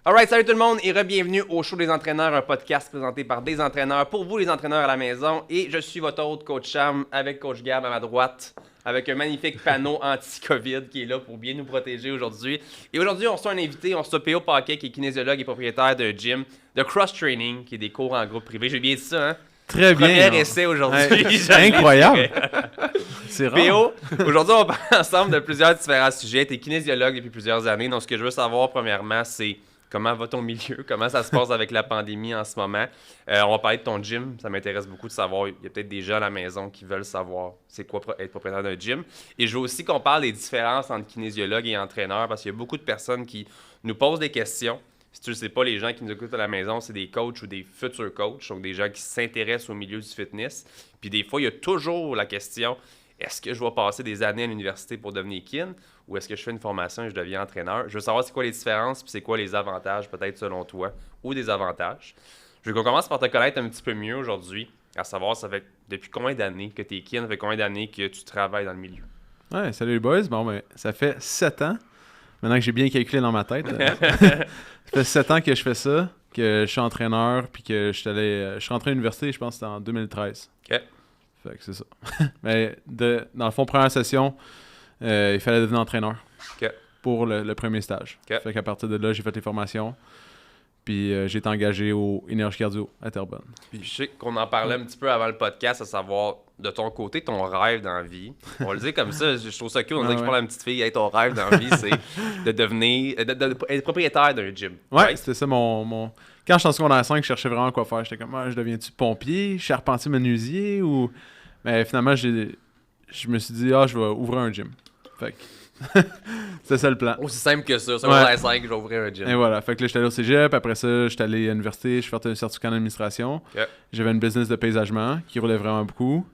Alright, salut tout le monde et re-bienvenue au Show des entraîneurs, un podcast présenté par des entraîneurs pour vous les entraîneurs à la maison. Et je suis votre hôte, Coach Cham, avec Coach Gab à ma droite, avec un magnifique panneau anti-COVID qui est là pour bien nous protéger aujourd'hui. Et aujourd'hui, on reçoit un invité, on reçoit P.O. Paquet qui est kinésiologue et propriétaire d'un gym de cross-training, qui est des cours en groupe privé. J'ai bien dit ça, hein? Très bien. Premier essai aujourd'hui. Incroyable. C'est rare. P.O., aujourd'hui, on parle ensemble de plusieurs différents sujets. Tu es kinésiologue depuis plusieurs années. Donc, ce que je veux savoir, premièrement, c'est comment va ton milieu? Comment ça se passe avec la pandémie en ce moment? On va parler de ton gym. Ça m'intéresse beaucoup de savoir. Il y a peut-être des gens à la maison qui veulent savoir c'est quoi être propriétaire d'un gym. Et je veux aussi qu'on parle des différences entre kinésiologue et entraîneur parce qu'il y a beaucoup de personnes qui nous posent des questions. Si tu ne le sais pas, les gens qui nous écoutent à la maison, c'est des coachs ou des futurs coachs, donc des gens qui s'intéressent au milieu du fitness. Puis des fois, il y a toujours la question, est-ce que je vais passer des années à l'université pour devenir kin ou est-ce que je fais une formation et je deviens entraîneur? Je veux savoir c'est quoi les différences puis c'est quoi les avantages peut-être selon toi ou des avantages. Je veux qu'on commence par te connaître un petit peu mieux aujourd'hui, à savoir ça fait depuis combien d'années que tu es kin, ça fait combien d'années que tu travailles dans le milieu? Ouais, salut les boys. Bon, ben, ça fait 7 ans. Maintenant que j'ai bien calculé dans ma tête. Ça fait 7 ans que je fais ça, que je suis entraîneur, puis que je suis rentré à l'université, je pense que c'était en 2013. OK. Fait que c'est ça. Mais dans le fond, première session, il fallait devenir entraîneur pour le premier stage. Fait qu'à partir de là, j'ai fait les formations, puis j'ai été engagé au Énergie Cardio à Terrebonne. Puis je sais qu'on en parlait un petit peu avant le podcast, à savoir de ton côté, ton rêve dans la vie. On le dit comme ça, je trouve ça cool. On dirait que je parle à une petite fille, hey, ton rêve dans la vie, c'est de devenir, être propriétaire d'un gym. Ouais, right? c'était ça mon... Quand j'étais en secondaire 5, je cherchais vraiment quoi faire. J'étais comme, je deviens-tu pompier, charpentier, menuisier ou... Mais finalement, je me suis dit, je vais ouvrir un gym. Fait que c'était ça le plan. Aussi simple que ça. Secondaire 5, je vais ouvrir un gym. Et voilà. Fait que là, j'étais allé au cégep. Après ça, j'étais allé à l'université. Je fait un certificat en administration. Okay. J'avais une business de paysagement qui roulait vraiment beaucoup.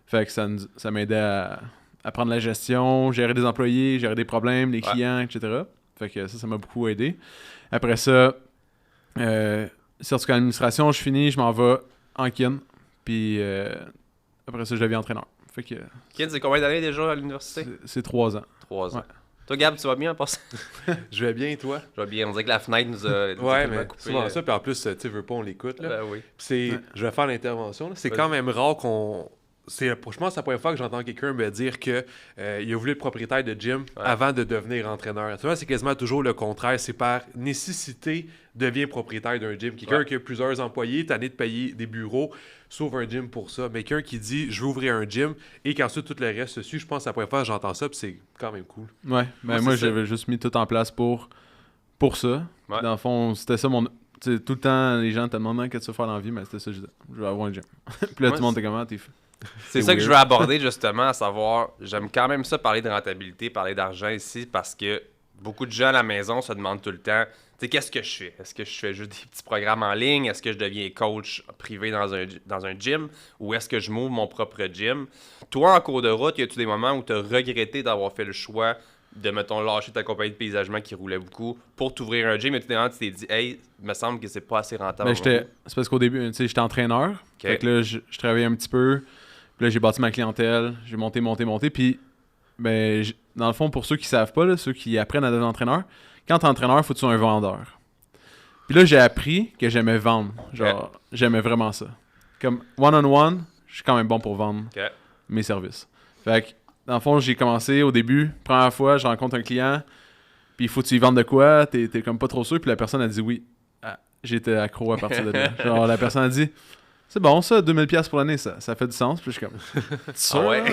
Fait que ça m'aidait à prendre la gestion, gérer des employés, gérer des problèmes, les clients, etc. Fait que ça m'a beaucoup aidé. Après ça, certificat en administration, je finis, je m'en vais en kin. Puis après ça, je deviens entraîneur. Fait que... Kin, c'est combien d'années déjà à l'université? C'est 3 ans. 3 ans. Ouais. Toi, Gab, tu vas bien en passant? Je vais bien, toi? Je vais bien. On dirait que la fenêtre nous a Ouais, mais coupé. souvent ça, puis en plus, tu veux pas, on l'écoute, là. Ben oui. Je vais faire l'intervention, là. C'est quand même rare qu'on... Je pense que c'est la première fois que j'entends quelqu'un me dire que il a voulu être propriétaire de gym avant de devenir entraîneur. Tu vois, c'est quasiment toujours le contraire. C'est par nécessité devient propriétaire d'un gym. Quelqu'un qui a plusieurs employés, tanné de payer des bureaux, sauve un gym pour ça. Mais quelqu'un qui dit je veux ouvrir un gym et qu'ensuite tout le reste se suit, je pense que c'est la première fois que j'entends ça, puis c'est quand même cool. Ouais, ben moi j'avais juste mis tout en place pour ça. Ouais. Dans le fond, c'était ça mon... T'sais, tout le temps, les gens te demandent qu'est-ce que tu veux faire dans la vie, mais c'était ça, je disais, je vais avoir un gym. Puis là, tout le monde était comment, t'es fait. C'est ça que je veux aborder justement, à savoir, j'aime quand même ça parler de rentabilité, parler d'argent ici, parce que beaucoup de gens à la maison se demandent tout le temps, tu sais, qu'est-ce que je fais? Est-ce que je fais juste des petits programmes en ligne? Est-ce que je deviens coach privé dans un gym? Ou est-ce que je m'ouvre mon propre gym? Toi, en cours de route, y a-tu des moments où tu as regretté d'avoir fait le choix de, mettons, lâcher ta compagnie de paysagement qui roulait beaucoup pour t'ouvrir un gym? Et tu t'es dit, hey, il me semble que c'est pas assez rentable. Ben, c'est parce qu'au début, tu sais, j'étais entraîneur. Fait que là, je travaillais un petit peu. Puis là, j'ai bâti ma clientèle, j'ai monté. Puis, ben, dans le fond, pour ceux qui savent pas, là, ceux qui apprennent à devenir entraîneur, quand t'es entraîneur, il faut que tu sois un vendeur. Puis là, j'ai appris que j'aimais vendre. Genre, j'aimais vraiment ça. Comme one-on-one, je suis quand même bon pour vendre mes services. Fait que, dans le fond, j'ai commencé au début, première fois, je rencontre un client, puis il faut que tu y vendes de quoi, t'es comme pas trop sûr, puis la personne a dit oui. J'étais accro à partir de là. Genre, la personne a dit... C'est bon, ça, 2000$ pour l'année, ça fait du sens. Puis je suis comme, t'es sûr?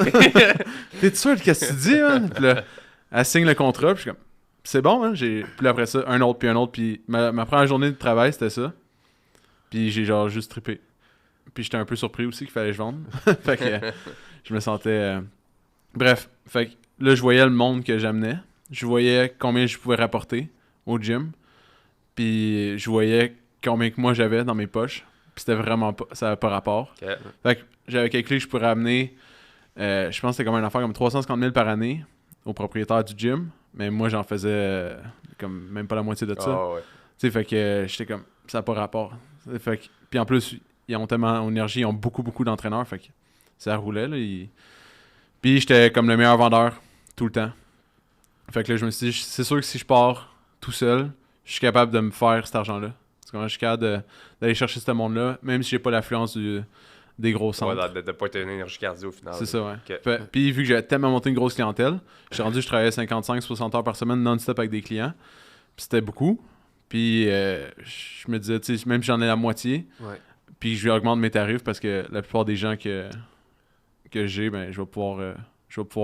T'es sûr de qu'est-ce que tu dis, man? Puis là, elle signe le contrat, puis je suis comme, c'est bon, hein? Puis après ça, un autre, puis ma première journée de travail, c'était ça. Puis j'ai genre juste trippé. Puis j'étais un peu surpris aussi qu'il fallait que je vende. Fait que je me sentais... Bref, fait que là, je voyais le monde que j'amenais. Je voyais combien je pouvais rapporter au gym. Puis je voyais combien que moi j'avais dans mes poches. C'était vraiment pas... Ça n'avait pas rapport. Fait que j'avais calculé que je pourrais amener... je pense que c'était comme une affaire comme 350 000 par année au propriétaire du gym. Mais moi, j'en faisais comme même pas la moitié de ça. Oh, ouais. Tu sais, fait que j'étais comme... Ça n'a pas rapport. Fait que... Puis en plus, ils ont tellement... En énergie, ils ont beaucoup d'entraîneurs. Fait que ça roulait, là. Puis j'étais comme le meilleur vendeur tout le temps. Fait que là, je me suis dit, c'est sûr que si je pars tout seul, je suis capable de me faire cet argent-là. Je suis capable d'aller chercher ce monde-là, même si j'ai pas l'affluence des gros centres. Ouais, de pas être une énergie cardio au final. C'est ça, ouais. Okay. Puis vu que j'avais tellement monté une grosse clientèle, je travaillais 55-60 heures par semaine non-stop avec des clients. Puis c'était beaucoup. Puis je me disais, tu sais, même si j'en ai la moitié, puis je vais augmenter mes tarifs parce que la plupart des gens que j'ai, ben, je vais pouvoir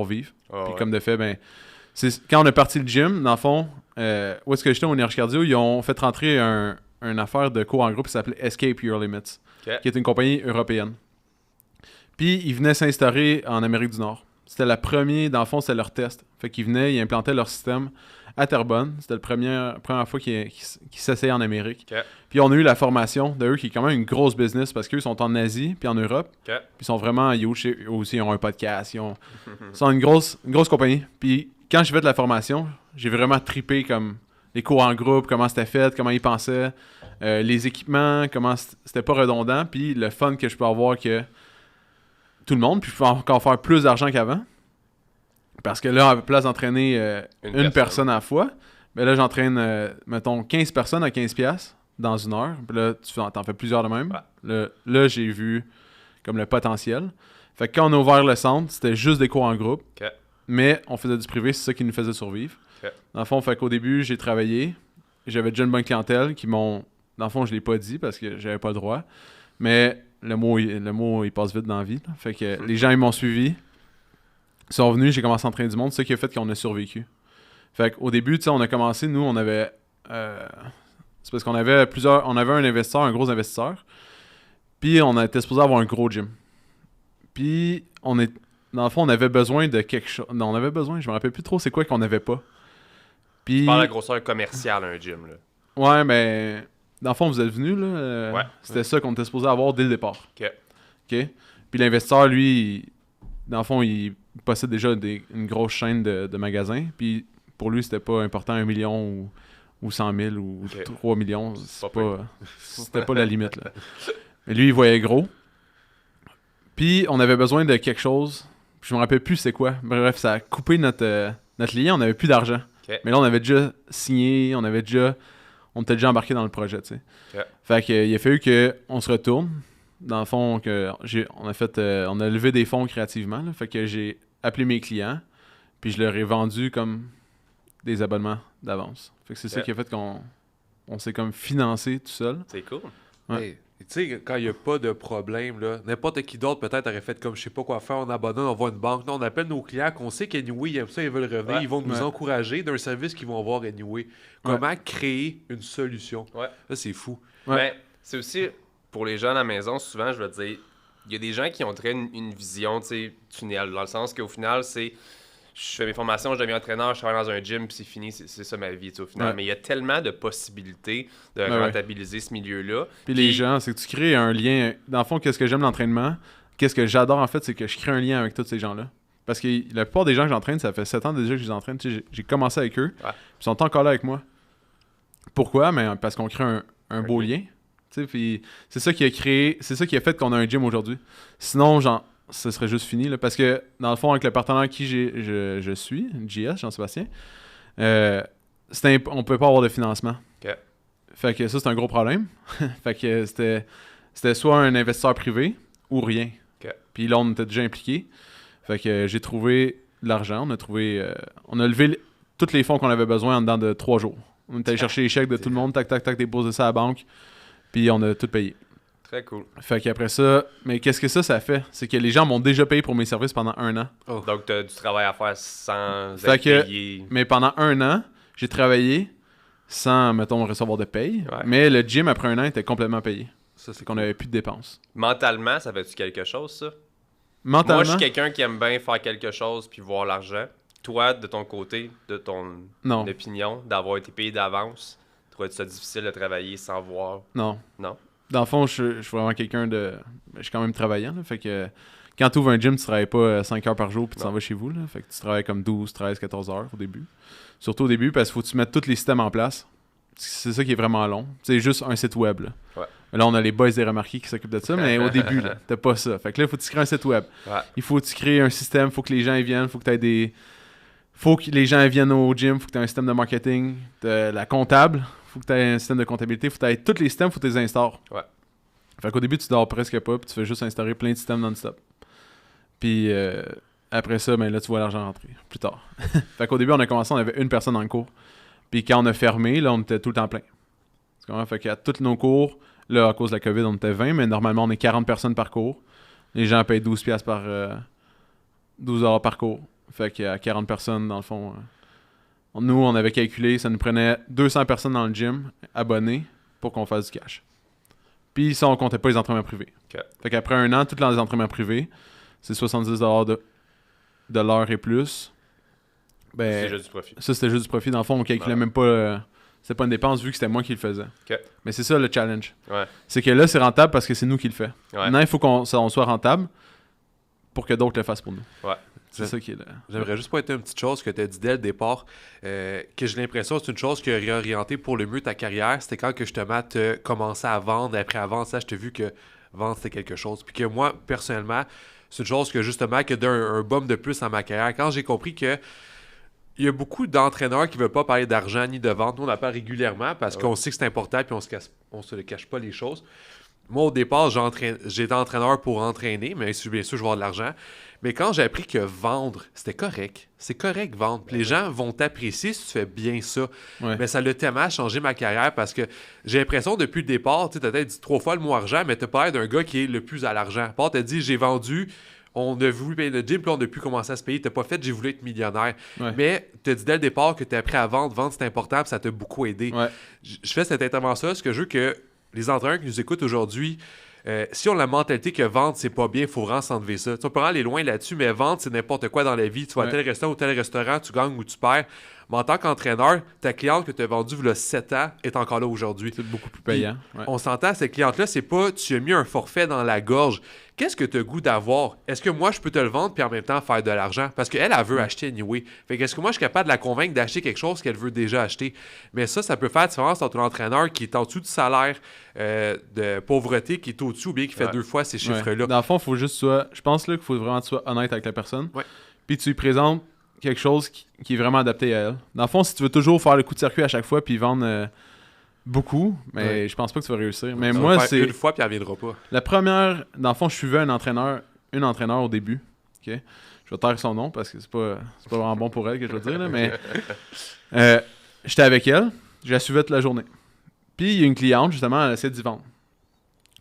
vivre. Puis comme de fait, ben, quand on a parti le gym, dans le fond, où est-ce que j'étais au Énergie Cardio, ils ont fait rentrer une affaire de cours en groupe qui s'appelait Escape Your Limits, qui est une compagnie européenne. Puis ils venaient s'instaurer en Amérique du Nord. C'était la première, dans le fond, c'était leur test. Fait qu'ils venaient, ils implantaient leur système à Terrebonne. C'était la première fois qu'ils s'essayaient en Amérique. Puis on a eu la formation de eux qui est quand même une grosse business parce qu'eux sont en Asie puis en Europe. Puis ils sont vraiment huge. Eux aussi, ils ont un podcast. Ils sont une grosse compagnie. Puis quand j'ai fait la formation, j'ai vraiment trippé comme les cours en groupe, comment c'était fait, comment ils pensaient, les équipements, comment c'était pas redondant. Puis le fun que je peux avoir que tout le monde, puis je peux encore faire plus d'argent qu'avant. Parce que là, à la place d'entraîner une personne à la fois, ben là, j'entraîne, mettons, 15 personnes à 15$ dans une heure. Puis là, tu t'en fais plusieurs de même. Ouais. Là, j'ai vu comme le potentiel. Fait que quand on a ouvert le centre, c'était juste des cours en groupe. Mais on faisait du privé, c'est ça qui nous faisait survivre. Dans le fond, fait qu'au début, j'ai travaillé. J'avais déjà une bonne clientèle qui m'ont... Dans le fond, je l'ai pas dit parce que j'avais pas le droit. Mais le mot, il passe vite dans la vie. Là. Fait que les gens, ils m'ont suivi. Ils sont venus, j'ai commencé à entraîner du monde. C'est ça qui a fait qu'on a survécu. Fait qu'au début, tu sais, on a commencé, nous, on avait... c'est parce qu'on avait on avait un investisseur, un gros investisseur. Puis on était supposé avoir un gros gym. Puis dans le fond, on avait besoin de quelque chose. Non, on avait besoin, je me rappelle plus trop c'est quoi qu'on avait pas. Puis... Tu parles de la grosseur commerciale un gym, là. Ouais, mais... Dans le fond, vous êtes venus, là. C'était ça qu'on était supposé avoir dès le départ. OK. Puis l'investisseur, lui, dans le fond, il possède déjà une grosse chaîne de magasins. Puis pour lui, c'était pas important 1 million ou 100 000 ou 3 millions. C'était pas la limite, là. Mais lui, il voyait gros. Puis on avait besoin de quelque chose. Puis je me rappelle plus c'est quoi. Bref, ça a coupé notre lien. On n'avait plus d'argent. Mais là, on avait déjà signé. On était déjà embarqué dans le projet, tu sais. Fait qu'il a fallu qu'on se retourne. Dans le fond, on a levé des fonds créativement. Là, fait que j'ai appelé mes clients, puis je leur ai vendu comme des abonnements d'avance. Fait que c'est ça qui a fait qu'on s'est comme financé tout seul. C'est cool. Ouais. Hey, tu sais, quand il n'y a pas de problème, là, n'importe qui d'autre peut-être aurait fait comme je sais pas quoi faire, on abandonne, on va à une banque. Non, on appelle nos clients qu'on sait qu'anyway, ils aiment ça, ils veulent revenir, ils vont nous encourager d'un service qu'ils vont avoir anyway. Comment créer une solution? Là, c'est fou. Ben, c'est aussi, pour les gens à la maison, souvent, je veux dire, il y a des gens qui ont très une vision, tu sais, tunnel, dans le sens qu'au final, c'est... Je fais mes formations, je deviens entraîneur, je travaille dans un gym, puis c'est fini, c'est ça ma vie, au final. Mais il y a tellement de possibilités de rentabiliser ce milieu-là. Puis les gens, c'est que tu crées un lien. Dans le fond, qu'est-ce que j'aime de l'entraînement? Qu'est-ce que j'adore, en fait, c'est que je crée un lien avec tous ces gens-là. Parce que la plupart des gens que j'entraîne, ça fait 7 ans déjà que je les entraîne. J'ai commencé avec eux, puis ils sont encore là avec moi. Pourquoi? Mais parce qu'on crée un beau lien. Puis c'est ça qui a fait qu'on a un gym aujourd'hui. Sinon, ce serait juste fini. Là, parce que, dans le fond, avec le partenaire avec qui je suis, JS, Jean-Sébastien, on ne peut pas avoir de financement. Fait que ça, c'est un gros problème. Fait que c'était soit un investisseur privé ou rien. Puis là, on était déjà impliqués. Fait que j'ai trouvé de l'argent. On a levé tous les fonds qu'on avait besoin en dedans de 3 jours. On est allé chercher les chèques de tout le monde, tac, déposer ça à la banque. Puis on a tout payé. Très cool. Fait qu'après ça, mais qu'est-ce que ça fait? C'est que les gens m'ont déjà payé pour mes services pendant 1 an. Donc, tu as du travail à faire sans être payé. Mais pendant 1 an, j'ai travaillé sans, mettons, recevoir de paye. Mais le gym, après 1 an, était complètement payé. Ça, c'est qu'on n'avait plus de dépenses. Mentalement, ça fait-tu quelque chose, ça? Mentalement? Moi, je suis quelqu'un qui aime bien faire quelque chose puis voir l'argent. Toi, de ton côté, de ton opinion, d'avoir été payé d'avance, trouvais-tu ça difficile de travailler sans voir? Non. Non? Dans le fond, je suis vraiment quelqu'un de... Je suis quand même travaillant, là, fait que quand tu ouvres un gym, tu travailles pas 5 heures par jour puis tu s'en vas chez vous, là, fait que tu travailles comme 12, 13, 14 heures au début. Surtout au début, parce qu'il faut que tu mettes tous les systèmes en place. C'est ça qui est vraiment long. C'est juste un site web, là. Là, on a les boys des remarqués qui s'occupent de ça, mais au début, là, t'as pas ça. Fait que là, il faut que tu crées un site web. Il faut que tu crées un système, il faut que les gens y viennent, il faut que tu aies des... Faut que les gens viennent au gym, faut que tu aies un système de marketing, la comptable, faut que tu aies un système de comptabilité, faut que tu aies tous les systèmes, faut que tu les instaures. Ouais. Fait qu'au début, tu dors presque pas, puis tu fais juste instaurer plein de systèmes non-stop. Puis après ça, ben là, tu vois l'argent rentrer plus tard. Fait qu'au début, on a commencé, on avait une personne dans le cours. Puis quand on a fermé, là, on était tout le temps plein. Tu comprends? Fait qu'à tous nos cours, là, à cause de la COVID, on était 20, mais normalement, on est 40 personnes par cours. Les gens payent 12$ par... 12$ par cours. Fait qu'à 40 personnes, dans le fond... nous, on avait calculé, ça nous prenait 200 personnes dans le gym, abonnés, pour qu'on fasse du cash. Puis ça, on comptait pas les entraînements privés. Okay. Fait qu'après un an, tous les entraînements privés, c'est 70$ de l'heure et plus. Ben, c'est juste du profit. Ça, c'était juste du profit. Dans le fond, on calculait même pas... c'était pas une dépense vu que c'était moi qui le faisais. Okay. Mais c'est ça le challenge. Ouais. C'est que là, c'est rentable parce que c'est nous qui le fait. Ouais. Maintenant, il faut qu'on soit rentable pour que d'autres le fassent pour nous. Ouais. C'est ça qui est là. J'aimerais juste pointer une petite chose que tu as dit dès le départ, que j'ai l'impression que c'est une chose qui a réorienté pour le mieux ta carrière. C'était quand que justement tu as commencé à vendre. Après à vendre, ça, je t'ai vu que vendre c'était quelque chose. Puis que moi, personnellement, c'est une chose que justement, qui a donné un bum de plus dans ma carrière. Quand j'ai compris que il y a beaucoup d'entraîneurs qui ne veulent pas parler d'argent ni de vente. Nous, on en parle régulièrement parce qu'on sait que c'est important et on se le cache pas les choses. Moi, au départ, j'étais entraîneur pour entraîner, mais bien sûr, je vais avoir de l'argent. Mais quand j'ai appris que vendre, c'était correct. C'est correct, vendre. Puis les gens vont t'apprécier si tu fais bien ça. Ouais. Mais ça l'a tellement changé ma carrière parce que j'ai l'impression, depuis le départ, tu as peut-être dit 3 fois le mot argent, mais tu as parlé d'un gars qui est le plus à l'argent. Part, tu as dit, j'ai vendu, on a voulu payer le gym, puis on a pu commencer à se payer. Tu n'as pas fait, j'ai voulu être millionnaire. Ouais. Mais tu as dit dès le départ que tu as appris à vendre. Vendre, c'est important, puis ça t'a beaucoup aidé. Ouais. Je fais cette intervention-là parce que je veux que les entraîneurs qui nous écoutent aujourd'hui, si on a la mentalité que vendre, c'est pas bien, il faut vraiment s'enlever ça. Tu peux aller loin là-dessus, mais vendre, c'est n'importe quoi dans la vie. Tu vas à tel restaurant ou tel restaurant, tu gagnes ou tu perds. Mais en tant qu'entraîneur, ta cliente que tu as vendue il y a 7 ans est encore là aujourd'hui. C'est beaucoup plus payant. Ouais. On s'entend, cette cliente-là, c'est pas tu as mis un forfait dans la gorge. Qu'est-ce que tu as goût d'avoir? Est-ce que moi, je peux te le vendre puis en même temps faire de l'argent? Parce qu'elle, elle veut acheter anyway. Fait que est-ce que moi, je suis capable de la convaincre d'acheter quelque chose qu'elle veut déjà acheter? Mais ça peut faire la différence entre l'entraîneur qui est en dessous du salaire de pauvreté, qui est au-dessus ou bien qui fait 2 fois ces chiffres-là. Ouais. Dans le fond, il faut juste je pense là, qu'il faut vraiment que tu sois honnête avec la personne. Ouais. Puis tu lui présentes quelque chose qui est vraiment adapté à elle. Dans le fond, si tu veux toujours faire le coup de circuit à chaque fois puis vendre beaucoup, mais je pense pas que tu vas réussir. Mais moi, c'est une fois puis elle viendra pas. La première, dans le fond, je suivais une entraîneur au début. Ok, je vais taire son nom parce que c'est pas vraiment bon pour elle que je vais dire là, mais j'étais avec elle, je la suivais toute la journée. Puis il y a une cliente justement, elle essaie d'y vendre.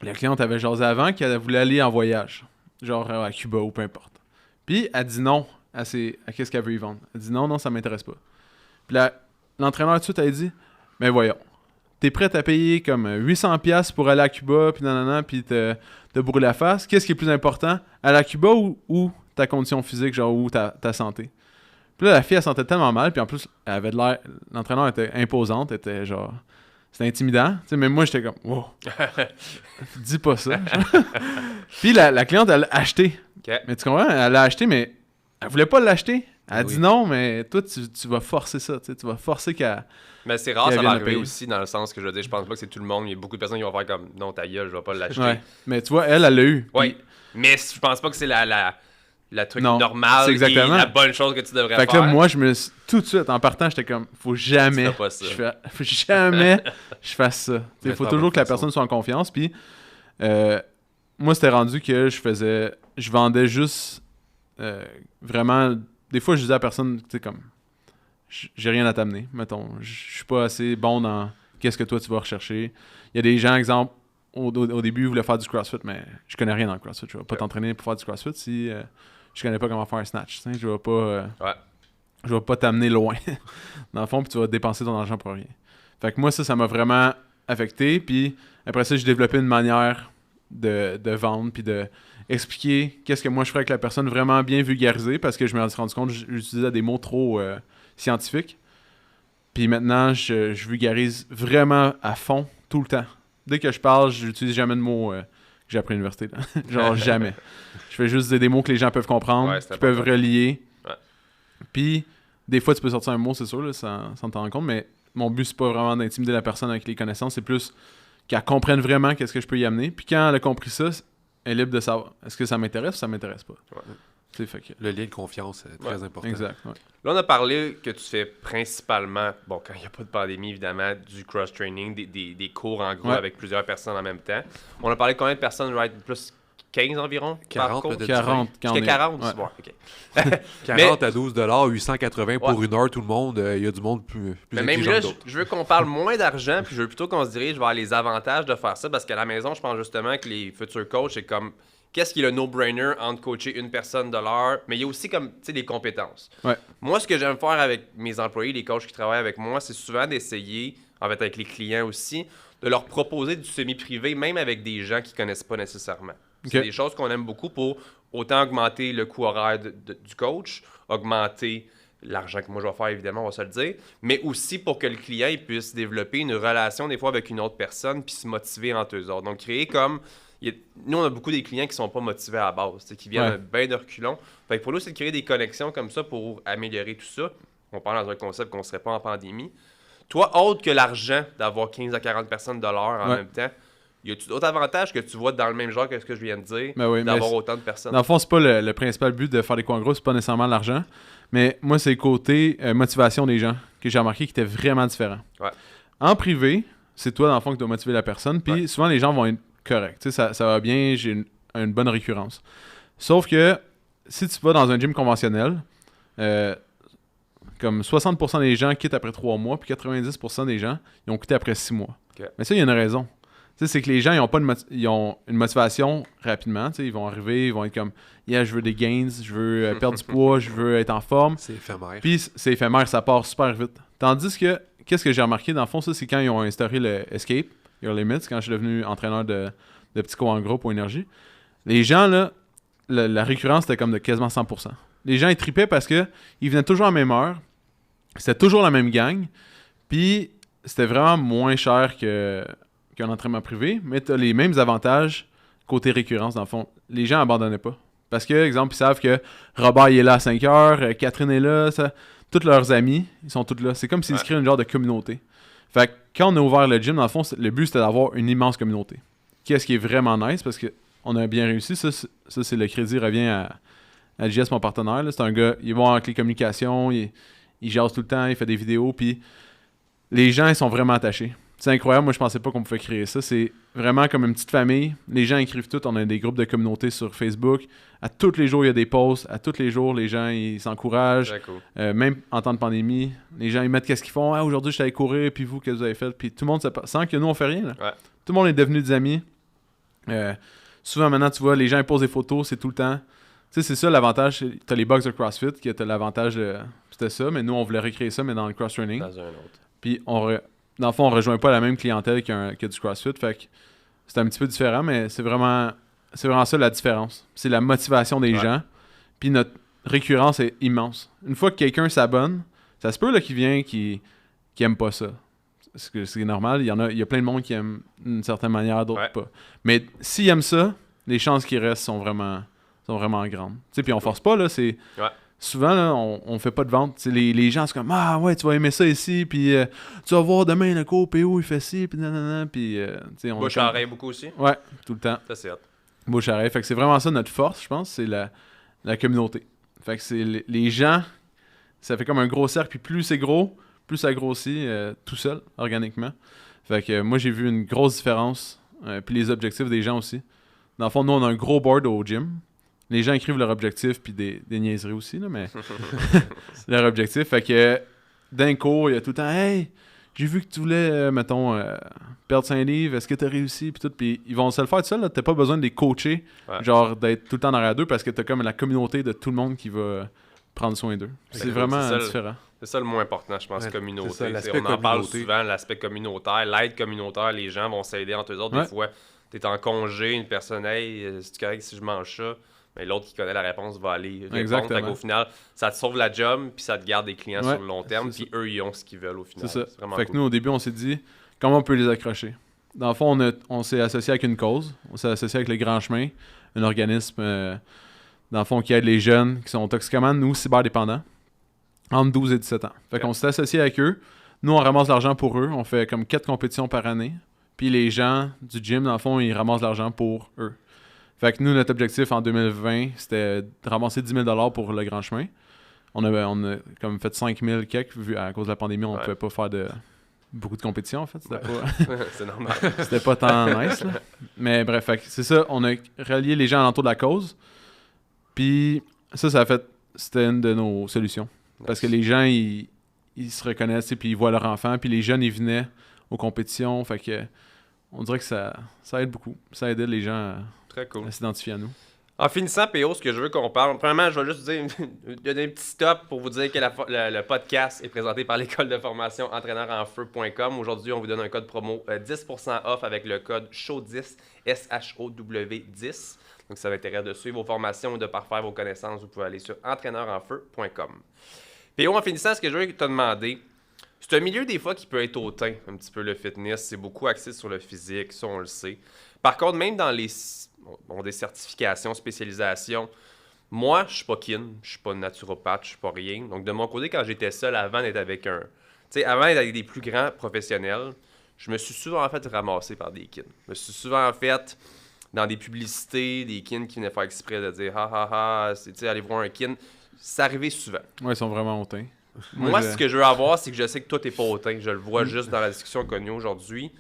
La cliente avait jasé avant qu'elle voulait aller en voyage, genre à Cuba ou peu importe. Puis elle dit non à qu'est-ce qu'elle veut y vendre. Elle dit non, ça m'intéresse pas. Puis l'entraîneur tout de suite a dit, mais voyons, t'es prête à payer comme 800$ pour aller à Cuba, puis nanana, puis te brûler la face. Qu'est-ce qui est plus important, aller à Cuba ou ta condition physique, genre, ou ta santé? Puis là, la fille, elle sentait tellement mal, puis en plus, elle avait de l'air, l'entraîneur était imposante, était genre, c'était intimidant. Tu sais, même moi, j'étais comme, wow, dis pas ça. Puis la cliente, elle l'a acheté. Okay. Mais tu comprends? Elle l'a acheté, mais elle voulait pas l'acheter. Elle a dit non, mais toi, tu vas forcer ça. Tu vas forcer qu'elle... Mais c'est rare, ça va arriver aussi, dans le sens que je veux dire, je pense pas que c'est tout le monde. Il y a beaucoup de personnes qui vont faire comme non, ta gueule, je vais pas l'acheter. Ouais. Mais tu vois, elle l'a eu. Oui. Puis... Mais je pense pas que c'est la truc non, normal et la bonne chose que tu devrais faire. Fait que là, moi, tout de suite, en partant, j'étais comme, faut jamais je fasse ça. Il faut toujours que la personne soit en confiance. Puis, moi, c'était rendu que je vendais juste vraiment. Des fois, je disais à la personne, tu sais, comme, j'ai rien à t'amener, mettons. Je suis pas assez bon dans qu'est-ce que toi tu vas rechercher. Il y a des gens, exemple, au début, ils voulaient faire du CrossFit, mais je connais rien dans le CrossFit. Je vais pas t'entraîner pour faire du CrossFit si je connais pas comment faire un snatch. Je vais pas. Je vais pas t'amener loin, dans le fond, puis tu vas dépenser ton argent pour rien. Fait que moi, ça m'a vraiment affecté. Puis après ça, j'ai développé une manière de vendre, puis de expliquer qu'est-ce que moi je ferais avec la personne, vraiment bien vulgarisé, parce que je me suis rendu compte que j'utilisais des mots trop scientifiques. Puis maintenant, je vulgarise vraiment à fond, tout le temps. Dès que je parle, je n'utilise jamais de mots que j'ai appris à l'université. Genre jamais. Je fais juste des mots que les gens peuvent comprendre, qui peuvent relier. Ouais. Puis, des fois, tu peux sortir un mot, c'est sûr, là, sans t'en rendre compte, mais mon but, c'est pas vraiment d'intimider la personne avec les connaissances, c'est plus qu'elle comprenne vraiment qu'est-ce que je peux y amener. Puis quand elle a compris ça, elle est libre de savoir est-ce que ça m'intéresse ou ça m'intéresse pas. Ouais. Fait que... Le lien de confiance est très important. Exact. Ouais. Là, on a parlé que tu fais principalement, bon, quand il n'y a pas de pandémie, évidemment, du cross-training, des cours en groupe avec plusieurs personnes en même temps. On a parlé de combien de personnes, plus 15 environ? 40 peut-être. 40. Jusqu'à 40, ouais. c'est bon, OK. 40 à 12 $, 880 pour une heure, tout le monde. Il y a du monde plus mais même intelligent là, que d'autres. je veux qu'on parle moins d'argent, puis je veux plutôt qu'on se dirige vers les avantages de faire ça, parce qu'à la maison, je pense justement que les futurs coachs, c'est comme, qu'est-ce qui est le no-brainer entre coacher une personne de l'heure, mais il y a aussi comme, tu sais, les compétences. Ouais. Moi, ce que j'aime faire avec mes employés, les coachs qui travaillent avec moi, c'est souvent d'essayer, en fait avec les clients aussi, de leur proposer du semi-privé, même avec des gens qui connaissent pas nécessairement. C'est des choses qu'on aime beaucoup pour autant augmenter le coût horaire du coach, augmenter l'argent que moi je vais faire, évidemment, on va se le dire, mais aussi pour que le client il puisse développer une relation des fois avec une autre personne puis se motiver entre eux autres. Donc, créer comme... Nous, on a beaucoup des clients qui sont pas motivés à la base, qui viennent bien de reculons. Fait que pour nous, c'est de créer des connexions comme ça pour améliorer tout ça. On parle dans un concept qu'on serait pas en pandémie. Toi, autre que l'argent d'avoir 15 à 40 personnes de l'heure en même temps, y a-tu d'autres avantages que tu vois dans le même genre que ce que je viens de dire, d'avoir autant de personnes? Dans le fond, c'est pas le principal but de faire des cours en gros, c'est pas nécessairement l'argent. Mais moi, c'est le côté motivation des gens que j'ai remarqué qui était vraiment différent. Ouais. En privé, c'est toi, dans le fond, qui dois motiver la personne. Puis souvent, les gens vont être corrects. Tu sais, ça va bien, j'ai une bonne récurrence. Sauf que si tu vas dans un gym conventionnel, comme 60% des gens quittent après 3 mois, puis 90% des gens, ils ont quitté après 6 mois. Okay. Mais ça, il y a une raison. Tu sais, c'est que les gens, ils ont une motivation rapidement. Tu sais, ils vont arriver, ils vont être comme « Yeah, je veux des gains, je veux perdre du poids, je veux être en forme. » C'est éphémère. Puis c'est éphémère, ça part super vite. Tandis que, qu'est-ce que j'ai remarqué, dans le fond, ça, c'est quand ils ont instauré le Escape, Your Limits, quand je suis devenu entraîneur de petits cours en groupe ou énergie. Les gens, là, la récurrence, c'était comme de quasiment 100%. Les gens, ils tripaient parce que ils venaient toujours à la même heure, c'était toujours la même gang, puis c'était vraiment moins cher qu'un entraînement privé, mais tu as les mêmes avantages côté récurrence, dans le fond. Les gens abandonnaient pas. Parce que, exemple, ils savent que Robert il est là à 5 heures, Catherine est là, tous leurs amis, ils sont tous là. C'est comme s'ils se créent une genre de communauté. Fait que quand on a ouvert le gym, dans le fond, le but c'était d'avoir une immense communauté. Qu'est-ce qui est vraiment nice, parce qu'on a bien réussi, ça c'est le crédit revient à JS, mon partenaire. Là. C'est un gars, il est bon avec les communications, il jase tout le temps, il fait des vidéos, puis les gens, ils sont vraiment attachés. C'est incroyable, moi je pensais pas qu'on pouvait créer ça. C'est vraiment comme une petite famille. Les gens écrivent tout, on a des groupes de communauté sur Facebook. À tous les jours, il y a des posts. À tous les jours, les gens, ils s'encouragent. Cool. Même en temps de pandémie, les gens, ils mettent qu'est-ce qu'ils font. Ah, aujourd'hui, je suis allé courir, puis vous, qu'est-ce que vous avez fait? Puis tout le monde, sans que nous, on fait rien. Là. Ouais. Tout le monde est devenu des amis. Souvent, maintenant, tu vois, les gens, ils posent des photos, c'est tout le temps. Tu sais, c'est ça l'avantage. T'as les box de CrossFit, qui était l'avantage de... C'était ça, mais nous, on voulait recréer ça, mais dans le cross-training. Dans un autre. Puis, dans le fond, on rejoint pas la même clientèle que du CrossFit. Fait que c'est un petit peu différent, mais c'est vraiment ça la différence. C'est la motivation des gens. Puis notre récurrence est immense. Une fois que quelqu'un s'abonne, ça se peut là, qu'il vient qui aime pas ça. C'est normal. Il y a plein de monde qui aime d'une certaine manière, d'autres pas. Mais s'il aime ça, les chances qu'il reste sont vraiment grandes. Tu sais, puis on force pas, là, c'est... Souvent, là, on fait pas de vente. Les gens, c'est comme « Ah ouais, tu vas aimer ça ici, puis tu vas voir demain le cours PO, il fait ci, puis nanana. » Puis, bouche à oreille beaucoup aussi? Ouais, tout le temps. Ça, c'est hot. Bouche à oreille. Fait que c'est vraiment ça notre force, je pense, c'est la communauté. Fait que c'est les gens, ça fait comme un gros cercle, puis plus c'est gros, plus ça grossit tout seul, organiquement. Fait que moi, j'ai vu une grosse différence, puis les objectifs des gens aussi. Dans le fond, nous, on a un gros board au gym. Les gens écrivent leur objectif, puis des niaiseries aussi, là, mais leur objectif. Fait que d'un cours, il y a tout le temps « Hey, j'ai vu que tu voulais, mettons, perdre 5 livres, est-ce que tu as réussi? » Puis tout, puis ils vont se le faire tout seul, t'as pas besoin de les coacher, genre d'être tout le temps derrière d'eux, parce que t'as comme la communauté de tout le monde qui va prendre soin d'eux. C'est vraiment différent. C'est ça le moins important, je pense, communauté. Ça, on en parle souvent, l'aspect communautaire, l'aide communautaire, les gens vont s'aider entre eux autres. Des fois, t'es en congé, une personne « Hey, c'est correct si je mange ça? » Mais l'autre qui connaît la réponse va aller répondre. Fait qu'au final, ça te sauve la job, puis ça te garde des clients sur le long terme, puis eux, ils ont ce qu'ils veulent au final. C'est ça. C'est vraiment fait cool. Que nous, au début, on s'est dit, comment on peut les accrocher? Dans le fond, on s'est associé avec une cause. On s'est associé avec les Grands Chemins, un organisme, dans le fond, qui aide les jeunes qui sont toxicomanes ou cyberdépendants, entre 12 et 17 ans. Fait qu'on s'est associé avec eux. Nous, on ramasse l'argent pour eux. On fait comme 4 compétitions par année. Puis les gens du gym, dans le fond, ils ramassent l'argent pour eux. Fait que nous, notre objectif en 2020, c'était de ramasser 10 000 $ pour le Grand Chemin. On a comme fait 5 000 quelques, vu à cause de la pandémie, on ne pouvait pas faire beaucoup de compétition, en fait. C'était pas... C'est normal. C'était pas tant nice, là. Mais bref, c'est ça. On a rallié les gens alentour de la cause. Puis ça a fait... C'était une de nos solutions. Nice. Parce que les gens, ils se reconnaissent, puis ils voient leur enfant. Puis les jeunes, ils venaient aux compétitions. Fait que on dirait que ça aide beaucoup. Ça aidait les gens à s'identifier à nous. En finissant, PO, ce que je veux qu'on parle, premièrement, je vais juste dire, donner un petit stop pour vous dire que le podcast est présenté par l'école de formation entraîneurenfeu.com. Aujourd'hui, on vous donne un code promo 10% off avec le code SHOW10, SHOW10. Donc, ça m'intéresse de suivre vos formations ou de parfaire vos connaissances. Vous pouvez aller sur entraîneurenfeu.com. PO, en finissant, ce que je veux te demander, c'est un milieu des fois qui peut être hautain, un petit peu le fitness. C'est beaucoup axé sur le physique, ça on le sait. Par contre, même dans les... des certifications, spécialisations. Moi, je suis pas kin, je suis pas naturopathe, je suis pas rien. Donc, de mon côté, quand j'étais seul, avant d'être avec avant d'être avec des plus grands professionnels, je me suis souvent fait ramasser par des kins. Je me suis souvent fait dans des publicités, des kins qui venaient faire exprès de dire « Ha ha ha, allez voir un kin ». Ça arrivait souvent. Ouais, ils sont vraiment hautains. Moi, ce que je veux avoir, c'est que je sais que toi, t'es pas hautain. Je le vois juste dans la discussion qu'on a aujourd'hui.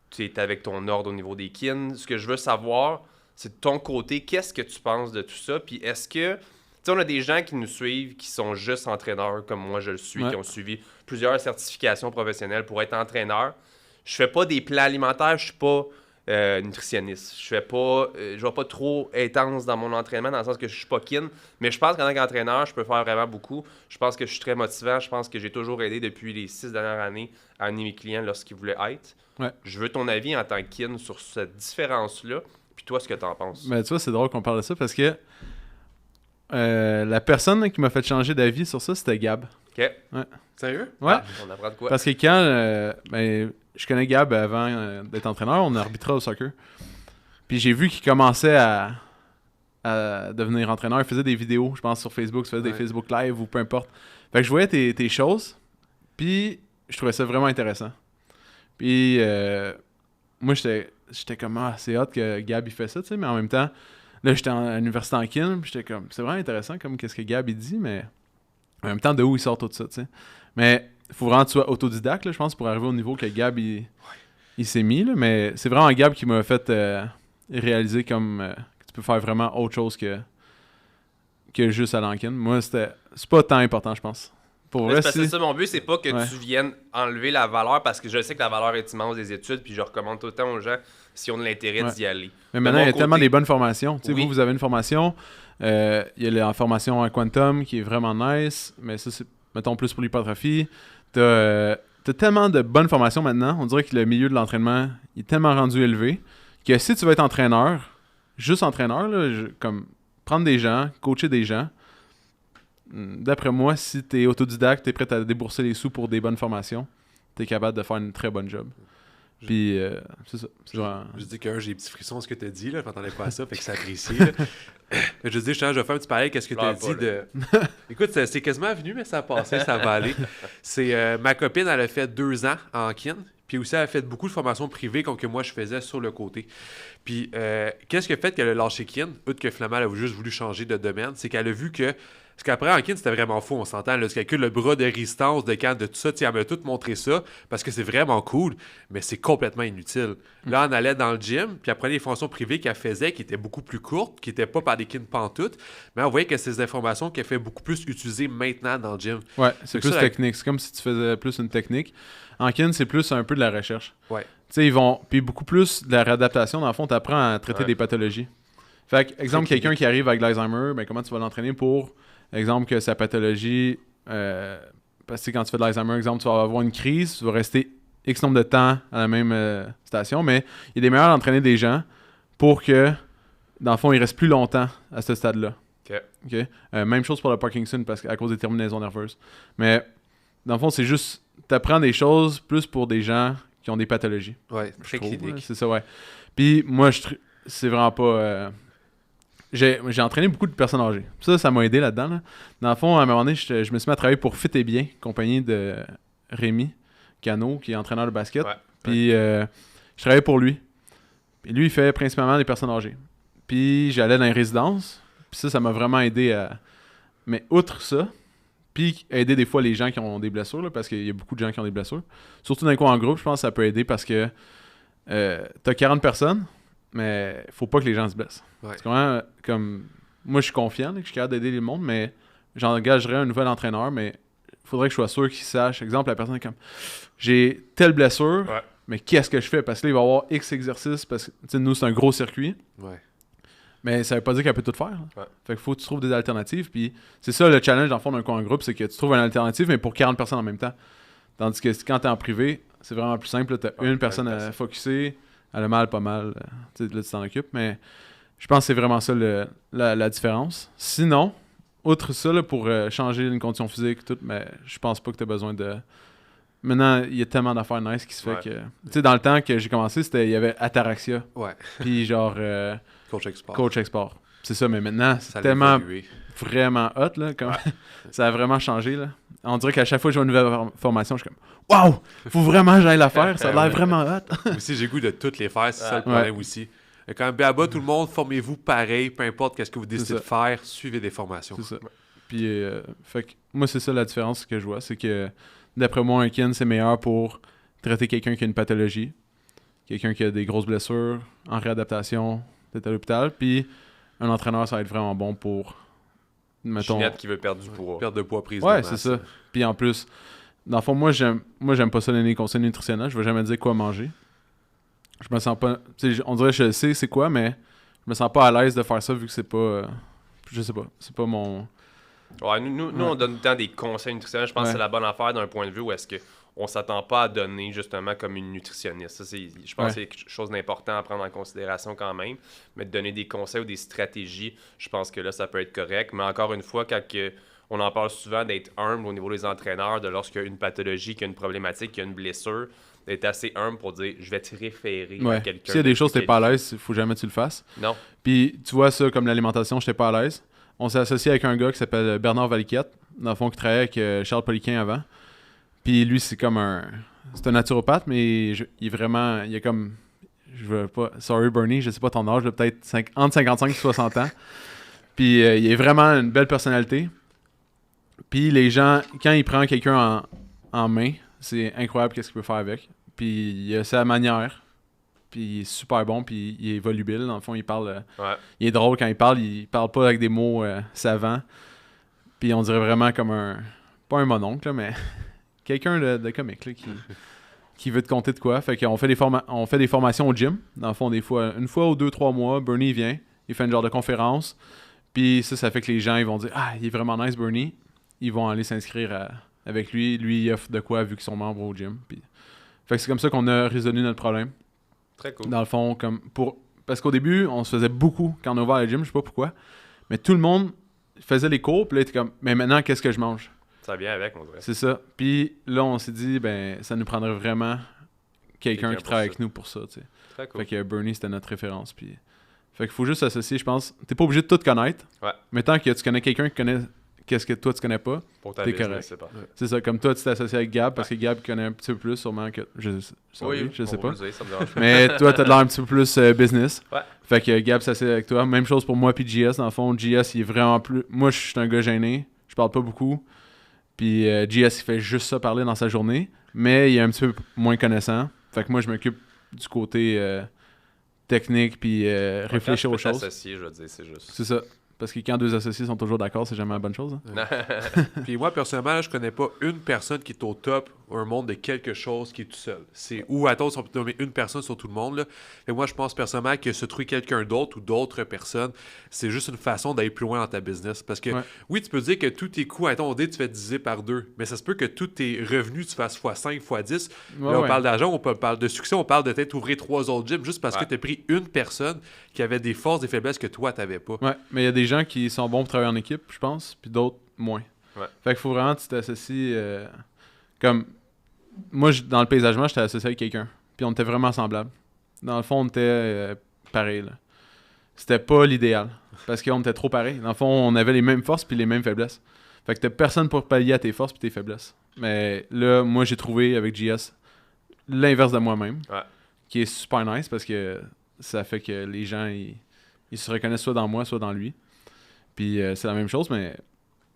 Tu es avec ton ordre au niveau des kins. Ce que je veux savoir... c'est de ton côté, qu'est-ce que tu penses de tout ça? Puis est-ce que, tu sais, on a des gens qui nous suivent, qui sont juste entraîneurs, comme moi je le suis, qui ont suivi plusieurs certifications professionnelles pour être entraîneur. Je fais pas des plans alimentaires, je suis pas nutritionniste. Je vais pas trop intense dans mon entraînement, dans le sens que je suis pas kin, mais je pense qu'en tant qu'entraîneur, je peux faire vraiment beaucoup. Je pense que je suis très motivant, je pense que j'ai toujours aidé depuis les 6 dernières années à amener mes clients lorsqu'ils voulaient être. Ouais. Je veux ton avis en tant que kin sur cette différence-là. Puis toi, ce que t'en penses? Ben, tu vois, c'est drôle qu'on parle de ça parce que la personne qui m'a fait changer d'avis sur ça, c'était Gab. OK. Ouais. Sérieux? Ouais. Ah, on apprend de quoi? Parce que quand je connais Gab avant d'être entraîneur, on arbitrait au soccer. Puis j'ai vu qu'il commençait à devenir entraîneur. Il faisait des vidéos, je pense, sur Facebook, il faisait des Facebook Live ou peu importe. Fait que je voyais tes choses, puis je trouvais ça vraiment intéressant. Puis moi, j'étais comme, c'est hot que Gab il fait ça, tu sais, mais en même temps, là, j'étais à l'université en kin, puis j'étais comme, c'est vraiment intéressant comme qu'est-ce que Gab il dit, mais en même temps, de où il sort tout ça, tu sais. Mais il faut vraiment que tu sois autodidacte, là, je pense, pour arriver au niveau que Gab il s'est mis, là, mais c'est vraiment Gab qui m'a fait réaliser comme que tu peux faire vraiment autre chose que juste aller en kin. Moi, c'est pas tant important, je pense. Pour vrai, c'est ça, mon but, c'est pas que tu viennes enlever la valeur, parce que je sais que la valeur est immense des études, puis je recommande tout le temps aux gens, si on a l'intérêt d'y aller. Mais maintenant, il y a tellement des bonnes formations. Tu sais, vous avez une formation, il y a la formation en Quantum qui est vraiment nice, mais ça, c'est, mettons, plus pour l'hypertrophie. T'as tellement de bonnes formations maintenant, on dirait que le milieu de l'entraînement est tellement rendu élevé, que si tu veux être entraîneur, juste entraîneur, là, comme prendre des gens, coacher des gens, d'après moi, si tu es autodidacte, tu es prêt à débourser les sous pour des bonnes formations, tu es capable de faire une très bonne job. Puis, c'est ça. Je dis que j'ai des petits frissons ce que tu as dit, là, je m'attendais pas à ça, fait que c'est apprécié. Je dis, je vais faire un petit pareil, qu'est-ce que tu as dit de... Écoute, c'est quasiment venu, mais ça a passé, ça va aller. C'est ma copine, elle a fait 2 ans en kin, puis aussi elle a fait beaucoup de formations privées comme que moi je faisais sur le côté. Puis, qu'est-ce qui a fait qu'elle a lâché kin, outre que finalement elle a juste voulu changer de domaine, c'est qu'elle a vu que parce qu'après, en kin, c'était vraiment fou, on s'entend. Là, tu calcules le bras de résistance, de camp, de tout ça. Elle m'a tout montré ça parce que c'est vraiment cool, mais c'est complètement inutile. Là, on allait dans le gym, puis après les formations privées qu'elle faisait, qui étaient beaucoup plus courtes, qui n'étaient pas par des kin pantoutes, mais on voyait que c'est des informations qu'elle fait beaucoup plus utiliser maintenant dans le gym. Ouais, c'est plus technique. C'est comme si tu faisais plus une technique. En kin, c'est plus un peu de la recherche. Ouais. Tu sais, ils vont. Puis beaucoup plus de la réadaptation. Dans le fond, tu apprends à traiter des pathologies. Fait que, exemple, quelqu'un qui arrive avec l'Alzheimer, ben, comment tu vas l'entraîner pour. Exemple que sa pathologie, parce que quand tu fais de l'Alzheimer, exemple, tu vas avoir une crise, tu vas rester X nombre de temps à la même station, mais il y a des meilleurs d'entraîner des gens pour que, dans le fond, ils restent plus longtemps à ce stade-là. OK. Même chose pour le Parkinson, parce qu'à cause des terminaisons nerveuses. Mais, dans le fond, c'est juste, tu apprends des choses plus pour des gens qui ont des pathologies. Ouais, très clinique. C'est ça, ouais. Puis, moi, c'est vraiment pas... J'ai entraîné beaucoup de personnes âgées. Ça m'a aidé là-dedans. Là. Dans le fond, à un moment donné, je me suis mis à travailler pour Fit et Bien, compagnie de Rémi Cano, qui est entraîneur de basket. Ouais. Puis je travaillais pour lui. Puis lui, il fait principalement des personnes âgées. Puis j'allais dans les résidences. Puis ça m'a vraiment aidé à... Mais outre ça, puis aider des fois les gens qui ont des blessures, là, parce qu'il y a beaucoup de gens qui ont des blessures. Surtout dans les cours en groupe, je pense que ça peut aider parce que t'as 40 personnes, mais faut pas que les gens se blessent. Ouais. C'est quand même comme... Moi, je suis confiant là, que je suis capable d'aider le monde, mais j'engagerais un nouvel entraîneur, mais il faudrait que je sois sûr qu'il sache. Exemple, la personne est comme... J'ai telle blessure, mais qu'est-ce que je fais? Parce que là, il va y avoir X exercices, parce que nous, c'est un gros circuit. Ouais. Mais ça veut pas dire qu'elle peut tout faire. Ouais. Fait qu'il faut que tu trouves des alternatives. Puis c'est ça le challenge, dans le fond, d'un cours en groupe, c'est que tu trouves une alternative, mais pour 40 personnes en même temps. Tandis que quand t'es en privé, c'est vraiment plus simple. Tu as une personne à focusser. Elle a mal, pas mal. Là, tu t'en occupes. Mais je pense que c'est vraiment ça la différence. Sinon, outre ça, là, pour changer une condition physique, tout, mais je pense pas que tu as besoin de... Maintenant, il y a tellement d'affaires nice qui se fait que... Tu sais, dans le temps que j'ai commencé, il y avait Ataraxia. Ouais. Puis genre... Coach Export. C'est ça, mais maintenant, c'est tellement vraiment hot, là. Comme... ça a vraiment changé, là. On dirait qu'à chaque fois que je vois une nouvelle formation, je suis comme « Wow! Faut vraiment que j'aille la faire, ça a l'air vraiment hot! » Aussi, j'ai goût de toutes les faire, c'est ça le problème aussi. Quand même, à bas, tout le monde, formez-vous pareil, peu importe qu'est-ce que vous décidez de faire, suivez des formations. C'est ça. Puis, fait que moi, c'est ça la différence que je vois, c'est que d'après moi, un kin, c'est meilleur pour traiter quelqu'un qui a une pathologie, quelqu'un qui a des grosses blessures, en réadaptation, d'être à l'hôpital, puis un entraîneur, ça va être vraiment bon pour, mettons... Ginette qui veut perdre du poids. Perdre de poids, prise de masse. Ouais, c'est ça. Puis en plus, dans le fond, moi, j'aime pas ça donner des conseils nutritionnels, je vais jamais dire quoi manger. Je me sens pas... On dirait que je sais c'est quoi, mais je me sens pas à l'aise de faire ça vu que c'est pas... je sais pas, c'est pas mon... Ouais, nous on donne tout le temps des conseils nutritionnels. Je pense que c'est la bonne affaire d'un point de vue où est-ce qu'on s'attend pas à donner justement comme une nutritionniste. Ça, je pense que c'est quelque chose d'important à prendre en considération quand même. Mais de donner des conseils ou des stratégies, je pense que là, ça peut être correct. Mais encore une fois, on en parle souvent d'être humble au niveau des entraîneurs, de lorsqu'il y a une pathologie, qu'il y a une problématique, qu'il y a une blessure, d'être assez humble pour dire je vais te référer à quelqu'un. S'il y a des choses que t'es pas à l'aise, il faut jamais que tu le fasses. Non. Puis tu vois ça comme l'alimentation, j'étais pas à l'aise. On s'est associé avec un gars qui s'appelle Bernard Valiquette, dans le fond, qui travaillait avec Charles Poliquin avant. Puis lui, c'est comme c'est un naturopathe, mais il est vraiment... Il est comme... Je veux pas... Sorry, Bernie, je sais pas ton âge, peut-être entre 55 et 60 ans. Puis il est vraiment une belle personnalité. Puis les gens, quand il prend quelqu'un en main, c'est incroyable qu'est-ce qu'il peut faire avec. Puis il a sa manière. Puis il est super bon, puis il est volubile. Dans le fond, il parle... il est drôle quand il parle pas avec des mots savants. Puis on dirait vraiment comme pas un mononcle, là, mais quelqu'un de comique là, qui veut te conter de quoi. Fait qu'on fait des formations au gym. Dans le fond, des fois, une fois ou 2-3 mois, Bernie vient. Il fait une genre de conférence. Puis ça fait que les gens ils vont dire « Ah, il est vraiment nice, Bernie. » Ils vont aller s'inscrire avec lui. Lui, il offre de quoi vu qu'ils sont membres au gym. Puis... Fait que c'est comme ça qu'on a résolu notre problème. Très cool. Dans le fond, parce qu'au début, on se faisait beaucoup quand on a ouvert le gym, je sais pas pourquoi. Mais tout le monde faisait les cours, puis là, il était comme, mais maintenant, qu'est-ce que je mange? Ça vient avec, on dirait. C'est ça. Puis là, on s'est dit, ben, ça nous prendrait vraiment quelqu'un qui travaille avec nous pour ça, tu sais. Très cool. Fait que Bernie, c'était notre référence. Puis... Fait qu'il faut juste s'associer, je pense. T'es pas obligé de tout connaître. Ouais. Mais tant que tu connais quelqu'un qui connaît qu'est-ce que toi, tu connais pas, t'es correct. C'est pas. C'est ça, comme toi, tu t'es associé avec Gab, parce que Gab connaît un petit peu plus, sûrement que... Je sais pas. Dire, ça me dérange pas. Mais toi, t'as de l'air un petit peu plus business. Ouais. Fait que Gab s'assied avec toi. Même chose pour moi puis JS. Dans le fond, JS, il est vraiment plus... Moi, je suis un gars gêné. Je parle pas beaucoup. Puis JS, il fait juste ça parler dans sa journée. Mais il est un petit peu moins connaissant. Fait que moi, je m'occupe du côté technique puis réfléchir aux choses. Associé, je veux dire, c'est juste. C'est ça. Parce que quand deux associés sont toujours d'accord, c'est jamais la bonne chose. Hein? Puis moi, personnellement, je connais pas une personne qui est au top ou un monde de quelque chose qui est tout seul. C'est ou attends, on peut nommer une personne sur tout le monde. Là. Et moi, je pense personnellement que se trouver quelqu'un d'autre ou d'autres personnes, c'est juste une façon d'aller plus loin dans ta business. Parce que oui, tu peux dire que tous tes coûts, attends, au dé, tu fais diviser par 2. Mais ça se peut que tous tes revenus, tu fasses x5, x10. Là, on parle d'argent, on parle de succès, on parle de peut-être ouvrir 3 autres gyms juste parce que tu as pris une personne qui avait des forces, des faiblesses que toi, tu n'avais pas. Ouais, mais il y a des gens qui sont bons pour travailler en équipe, je pense, puis d'autres moins. Ouais. Fait qu'il faut vraiment que tu t'associes comme... Moi, dans le paysagement, j'étais associé avec quelqu'un. Puis on était vraiment semblables. Dans le fond, on était pareil. Là. C'était pas l'idéal. Parce qu'on était trop pareil. Dans le fond, on avait les mêmes forces puis les mêmes faiblesses. Fait que t'as personne pour pallier à tes forces puis tes faiblesses. Mais là, moi, j'ai trouvé avec JS l'inverse de moi-même. Ouais. Qui est super nice parce que ça fait que les gens, ils ils se reconnaissent soit dans moi, soit dans lui. Puis c'est la même chose, mais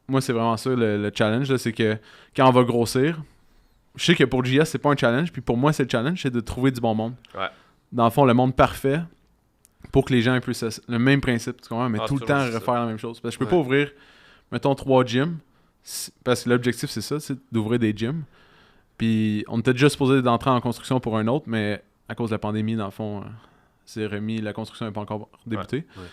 moi, c'est vraiment ça le challenge, là, c'est que quand on va grossir, je sais que pour JS, c'est pas un challenge, puis pour moi, c'est le challenge, c'est de trouver du bon monde. Ouais. Dans le fond, le monde parfait pour que les gens puissent... Le même principe, tu comprends? Mais tout le temps refaire la même chose. Parce que je peux pas ouvrir, mettons, 3 gyms, parce que l'objectif, c'est ça, c'est d'ouvrir des gyms. Puis on était déjà supposé d'entrer en construction pour un autre, mais à cause de la pandémie, dans le fond, c'est remis, la construction n'est pas encore débutée. Ouais.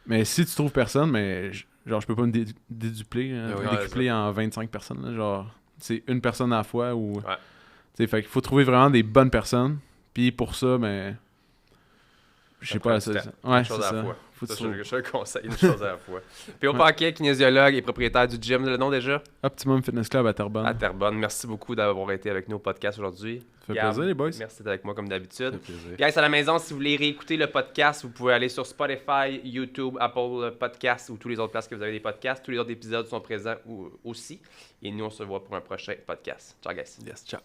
Mais si tu trouves personne, mais genre je peux pas me dédupler, décupler en 25 personnes. Là, genre, c'est une personne à la fois. Ou, fait qu'il faut trouver vraiment des bonnes personnes. Puis pour ça, ben... Je sais pas, une chose à la fois. Je te conseille, une chose à la fois. P.O. Paquet, kinésiologue et propriétaire du gym, le nom déjà? Optimum Fitness Club à Terrebonne. À Terrebonne. Merci beaucoup d'avoir été avec nous au podcast aujourd'hui. Ça fait plaisir, les boys. Merci d'être avec moi comme d'habitude. Guys, à la maison, si vous voulez réécouter le podcast, vous pouvez aller sur Spotify, YouTube, Apple Podcasts ou tous les autres places que vous avez des podcasts. Tous les autres épisodes sont présents aussi. Et nous, on se voit pour un prochain podcast. Ciao, guys. Yes, ciao.